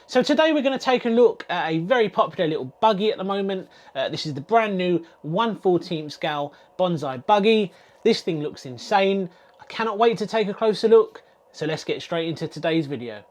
So today we're going to take a look at a very popular little buggy at the moment. This is the brand new 1/14 scale Bonzai Buggy. This thing looks insane. I cannot wait to take a closer look. So let's get straight into today's video.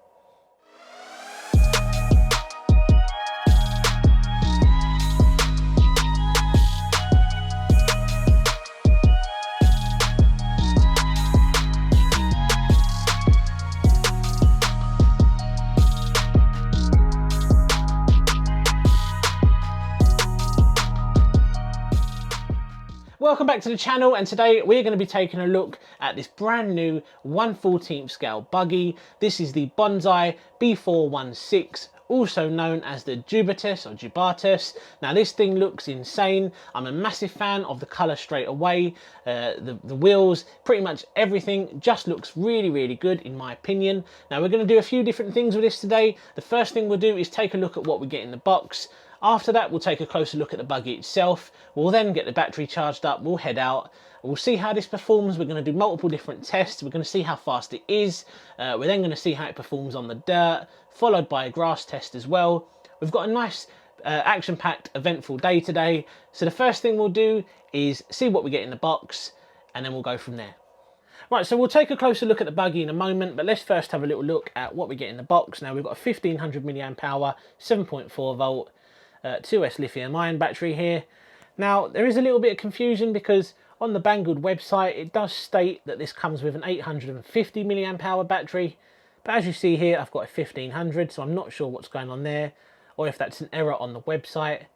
Welcome back to the channel, and today we're going to be taking a look at this brand new 1/14 scale buggy. This is the Bonzai B416, also known as the Jubatus. Now this thing looks insane. I'm a massive fan of the colour straight away. The wheels, pretty much everything just looks really good in my opinion. Now we're going to do a few different things with this today. The first thing we'll do is take a look at what we get in the box. After that, we'll take a closer look at the buggy itself. We'll then get the battery charged up, we'll head out, we'll see how this performs. We're going to do multiple different tests. We're going to see how fast it is. We're then going to see how it performs on the dirt, followed by a grass test as well. We've got a nice action-packed, eventful day today. So the first thing we'll do is see what we get in the box, and then we'll go from there. Right, so we'll take a closer look at the buggy in a moment, but let's first have a little look at what we get in the box. Now we've got a 1500 milliamp hour, 7.4 volt, 2S lithium ion battery here. Now there is a little bit of confusion because on the Banggood website it does state that this comes with an 850 milliamp hour battery, but as you see here I've got a 1500, so I'm not sure what's going on there or if that's an error on the website,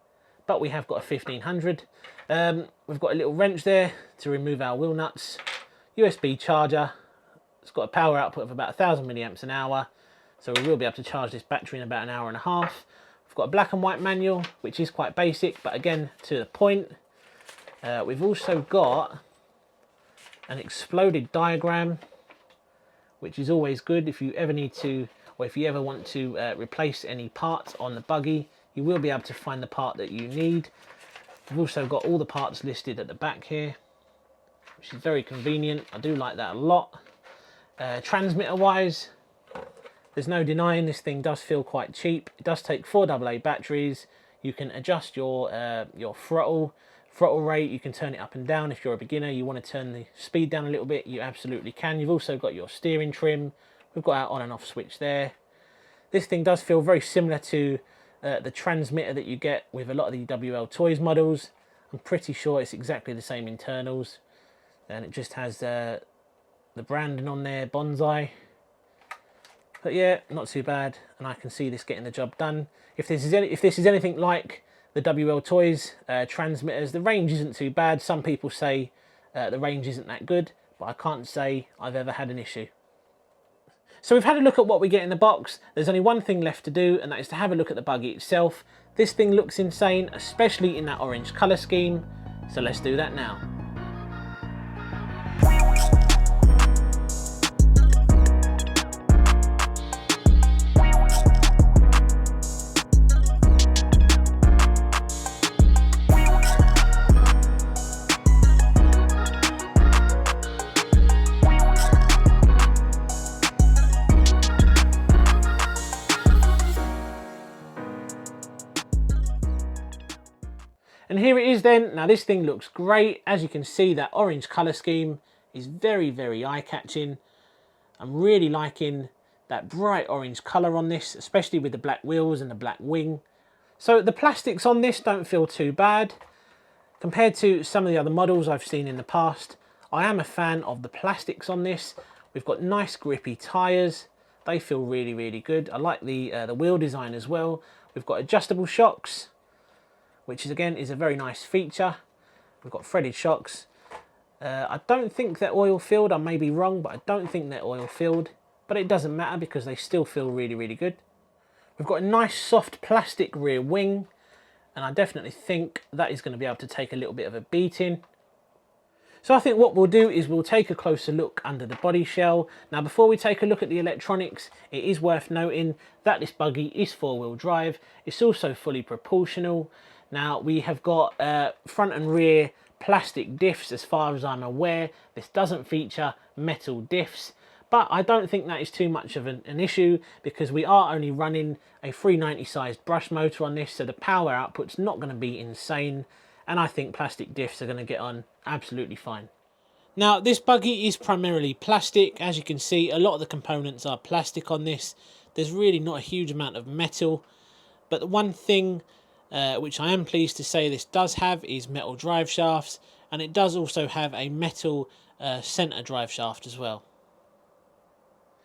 but we have got a 1500. We've got a little wrench there to remove our wheel nuts, USB charger. It's got a power output of about 1000 milliamps an hour, so we will be able to charge this battery in about an hour and a half. We've got a black and white manual, which is quite basic, but again, to the point. We've also got an exploded diagram, which is always good if you ever need to, or if you ever want to replace any parts on the buggy, you will be able to find the part that you need. We've also got all the parts listed at the back here, which is very convenient. I do like that a lot. Transmitter wise, there's no denying this thing does feel quite cheap. It does take 4 AA batteries. You can adjust your throttle rate. You can turn it up and down. If you're a beginner, you want to turn the speed down a little bit, you absolutely can. You've also got your steering trim. We've got our on and off switch there. This thing does feel very similar to the transmitter that you get with a lot of the WL Toys models. I'm pretty sure it's exactly the same internals, and it just has the branding on there, Bonzai. But yeah, not too bad, and I can see this getting the job done. If this is anything like the WL Toys transmitters, the range isn't too bad. Some people say the range isn't that good, but I can't say I've ever had an issue. So we've had a look at what we get in the box. There's only one thing left to do, and that is to have a look at the buggy itself. This thing looks insane, especially in that orange colour scheme. So let's do that now. And here it is then. Now this thing looks great. As you can see, that orange colour scheme is very eye-catching. I'm really liking that bright orange colour on this, especially with the black wheels and the black wing. So the plastics on this don't feel too bad. Compared to some of the other models I've seen in the past, I am a fan of the plastics on this. We've got nice grippy tyres. They feel really good. I like the wheel design as well. We've got adjustable shocks, which is again is a very nice feature. We've got threaded shocks. I don't think they're oil filled. I may be wrong, but I don't think they're oil filled. But it doesn't matter because they still feel really good. We've got a nice soft plastic rear wing, and I definitely think that is going to be able to take a little bit of a beating. So I think what we'll do is we'll take a closer look under the body shell. Now before we take a look at the electronics, it is worth noting that this buggy is 4-wheel drive. It's also fully propulsional. Now we have got front and rear plastic diffs as far as I'm aware. This doesn't feature metal diffs, But I don't think that is too much of an issue, because we are only running a 390 sized brush motor on this, so the power output's not going to be insane, and I think plastic diffs are going to get on absolutely fine. Now, this buggy is primarily plastic. As you can see, a lot of the components are plastic on this. There's really not a huge amount of metal, but the one thing which I am pleased to say this does have is metal drive shafts, and it does also have a metal centre drive shaft as well.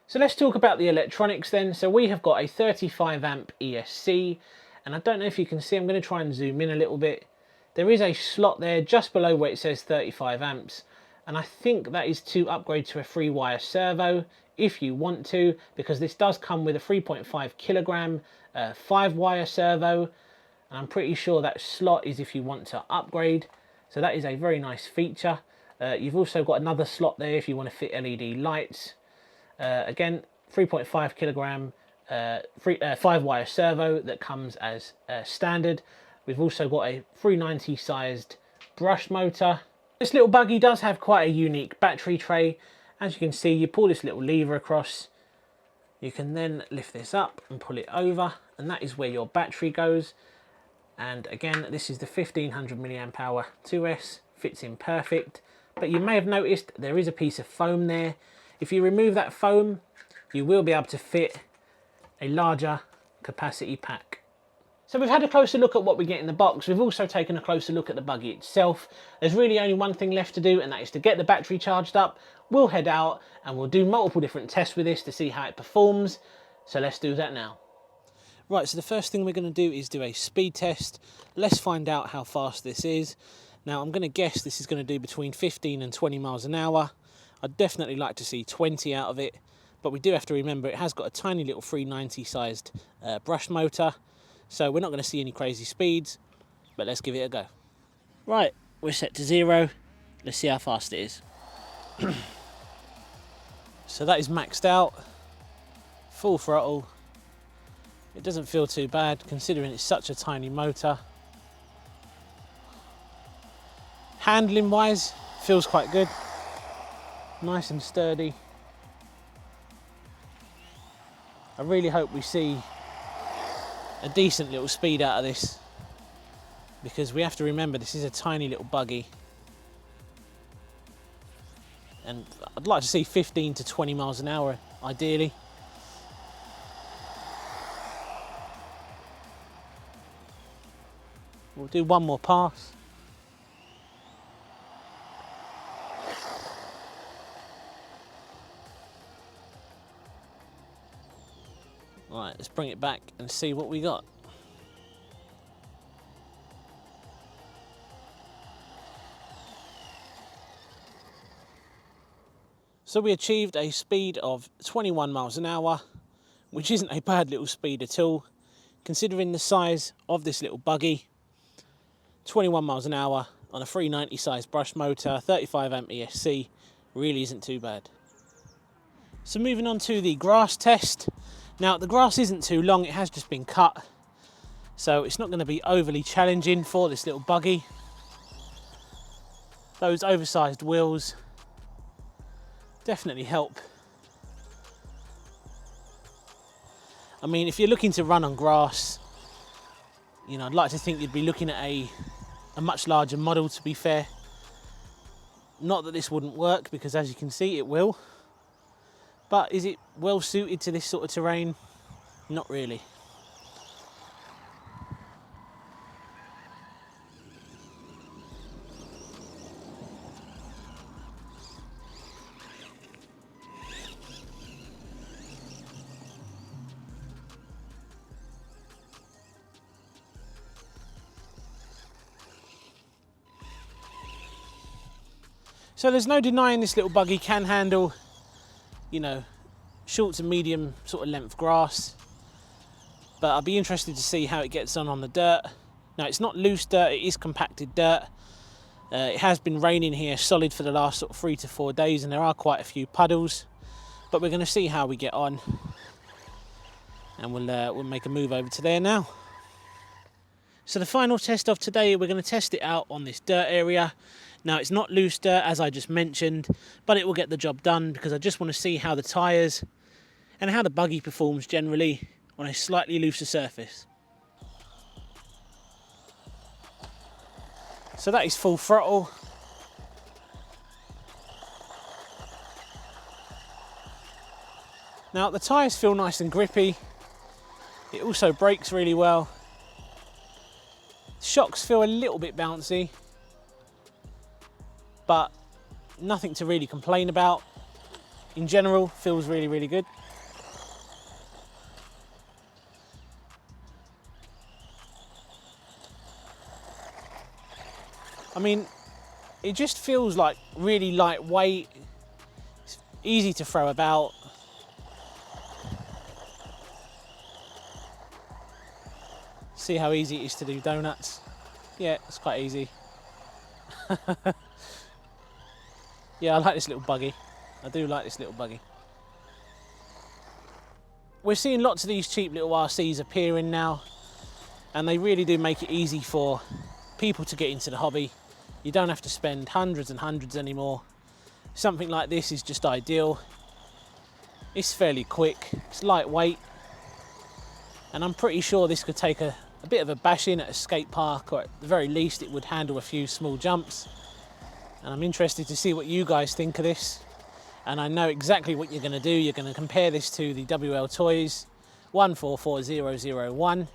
So let's talk about the electronics then. So we have got a 35 amp ESC, and I don't know if you can see, I'm going to try and zoom in a little bit. There is a slot there just below where it says 35 amps, and I think that is to upgrade to a 3-wire servo if you want to, because this does come with a 3.5 kilogram 5-wire servo, and I'm pretty sure that slot is if you want to upgrade. So that is a very nice feature. You've also got another slot there if you want to fit LED lights. Again, 3.5 kilogram 5-wire servo that comes as standard. We've also got a 390 sized brush motor. This little buggy does have quite a unique battery tray. As you can see, you pull this little lever across, you can then lift this up and pull it over, and that is where your battery goes. And again, this is the 1500 milliamp hour 2S, fits in perfect. But you may have noticed there is a piece of foam there. If you remove that foam, you will be able to fit a larger capacity pack. So we've had a closer look at what we get in the box. We've also taken a closer look at the buggy itself. There's really only one thing left to do, and that is to get the battery charged up. We'll head out and we'll do multiple different tests with this to see how it performs. So let's do that now. Right, so the first thing we're going to do is do a speed test. Let's find out how fast this is. Now I'm going to guess this is going to do between 15 and 20 miles an hour. I'd definitely like to see 20 out of it, but we do have to remember it has got a tiny little 390 sized brush motor, so we're not going to see any crazy speeds, but let's give it a go. Right, we're set to 0. Let's see how fast it is. So that is maxed out, full throttle. It doesn't feel too bad considering it's such a tiny motor. Handling wise, feels quite good. Nice and sturdy. I really hope we see a decent little speed out of this, because we have to remember this is a tiny little buggy, and I'd like to see 15 to 20 miles an hour ideally. We'll do one more pass. Right, let's bring it back and see what we got. So we achieved a speed of 21 miles an hour, which isn't a bad little speed at all, considering the size of this little buggy. 21 miles an hour on a 390 size brush motor, 35 amp ESC, really isn't too bad. So moving on to the grass test. Now the grass isn't too long, it has just been cut, so it's not going to be overly challenging for this little buggy. Those oversized wheels definitely help. I mean, if you're looking to run on grass, you know, I'd like to think you'd be looking at a much larger model, to be fair. Not that this wouldn't work, because as you can see it will. But is it well suited to this sort of terrain? Not really. So there's no denying this little buggy can handle, you know, short to medium sort of length grass, but I'll be interested to see how it gets on the dirt. Now it's not loose dirt, it is compacted dirt. It has been raining here solid for the last sort of 3 to 4 days, and there are quite a few puddles, but we're going to see how we get on, and we'll make a move over to there now. So the final test of today, we're going to test it out on this dirt area. Now it's not loose dirt as I just mentioned, but it will get the job done because I just want to see how the tyres and how the buggy performs generally on a slightly looser surface. So that is full throttle. Now the tyres feel nice and grippy. It also brakes really well. Shocks feel a little bit bouncy, but nothing to really complain about. In general, feels really, really good. I mean, it just feels like really lightweight. It's easy to throw about. See how easy it is to do donuts? Yeah, it's quite easy. Yeah, I like this little buggy. I do like this little buggy. We're seeing lots of these cheap little RCs appearing now, and they really do make it easy for people to get into the hobby. You don't have to spend hundreds and hundreds anymore. Something like this is just ideal. It's fairly quick, it's lightweight, and I'm pretty sure this could take a bit of a bash in at a skate park, or at the very least it would handle a few small jumps. And I'm interested to see what you guys think of this. And I know exactly what you're going to do. You're going to compare this to the WL Toys 144001,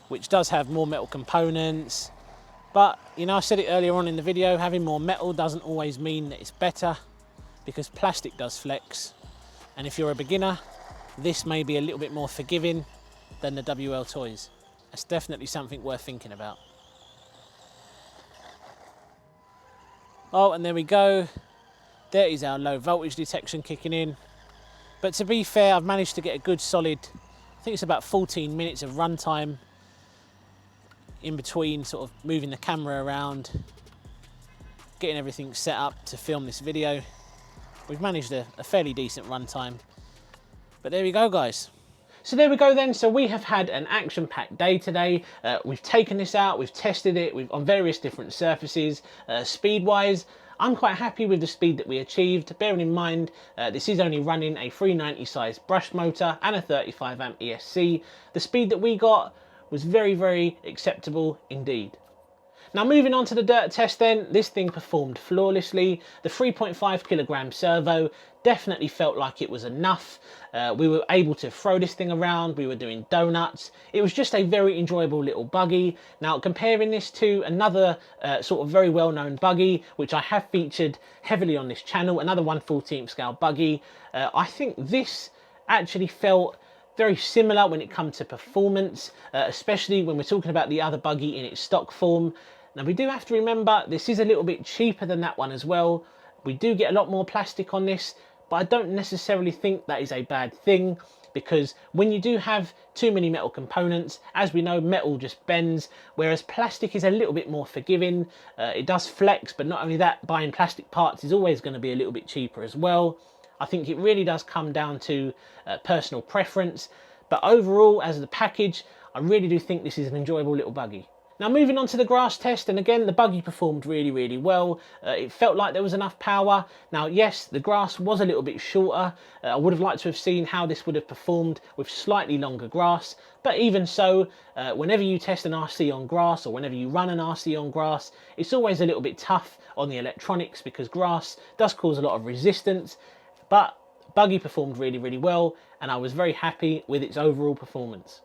which does have more metal components. But, you know, I said it earlier on in the video, having more metal doesn't always mean that it's better, because plastic does flex. And if you're a beginner, this may be a little bit more forgiving than the WL Toys. That's definitely something worth thinking about. Oh, and there we go. There is our low voltage detection kicking in. But to be fair, I've managed to get a good solid, I think it's about 14 minutes of runtime in between sort of moving the camera around, getting everything set up to film this video. We've managed a fairly decent runtime. But there we go, guys. So there we go then. So we have had an action-packed day today. We've taken this out, we've tested it on various different surfaces. Speed-wise, I'm quite happy with the speed that we achieved. Bearing in mind, this is only running a 390 size brush motor and a 35 amp ESC. The speed that we got was very, very acceptable indeed. Now moving on to the dirt test then, this thing performed flawlessly. The 3.5 kilogram servo definitely felt like it was enough. We were able to throw this thing around, we were doing donuts. It was just a very enjoyable little buggy. Now comparing this to another sort of very well-known buggy, which I have featured heavily on this channel, another 1/14 scale buggy, I think this actually felt very similar when it comes to performance, especially when we're talking about the other buggy in its stock form. Now we do have to remember this is a little bit cheaper than that one as well. We do get a lot more plastic on this, but I don't necessarily think that is a bad thing, because when you do have too many metal components, as we know, metal just bends, whereas plastic is a little bit more forgiving. It does flex, but not only that, buying plastic parts is always going to be a little bit cheaper as well. I think it really does come down to personal preference, but overall as the package, I really do think this is an enjoyable little buggy. Now moving on to the grass test, and again the buggy performed really, really well. It felt like there was enough power. Now yes, the grass was a little bit shorter. I would have liked to have seen how this would have performed with slightly longer grass, but even so, whenever you test an RC on grass, or whenever you run an RC on grass, it's always a little bit tough on the electronics, because grass does cause a lot of resistance. But buggy performed really, really well, and I was very happy with its overall performance.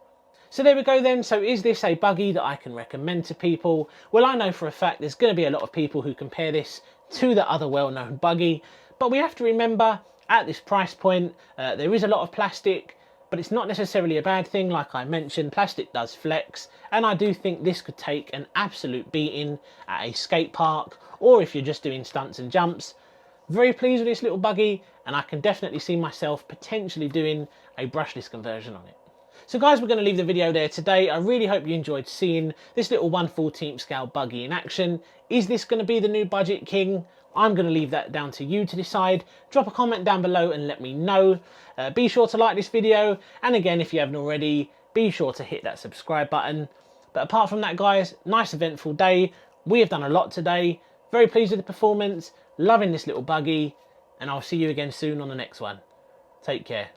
So there we go then. So is this a buggy that I can recommend to people? Well, I know for a fact there's going to be a lot of people who compare this to the other well-known buggy, but we have to remember at this price point, there is a lot of plastic, but it's not necessarily a bad thing. Like I mentioned, plastic does flex, and I do think this could take an absolute beating at a skate park, or if you're just doing stunts and jumps. Very pleased with this little buggy, and I can definitely see myself potentially doing a brushless conversion on it. So guys, we're going to leave the video there today. I really hope you enjoyed seeing this little 1/14 scale buggy in action. Is this going to be the new budget king? I'm going to leave that down to you to decide. Drop a comment down below and let me know. Be sure to like this video, and again, if you haven't already, be sure to hit that subscribe button. But apart from that guys, nice eventful day. We have done a lot today. Very pleased with the performance, loving this little buggy, and I'll see you again soon on the next one. Take care.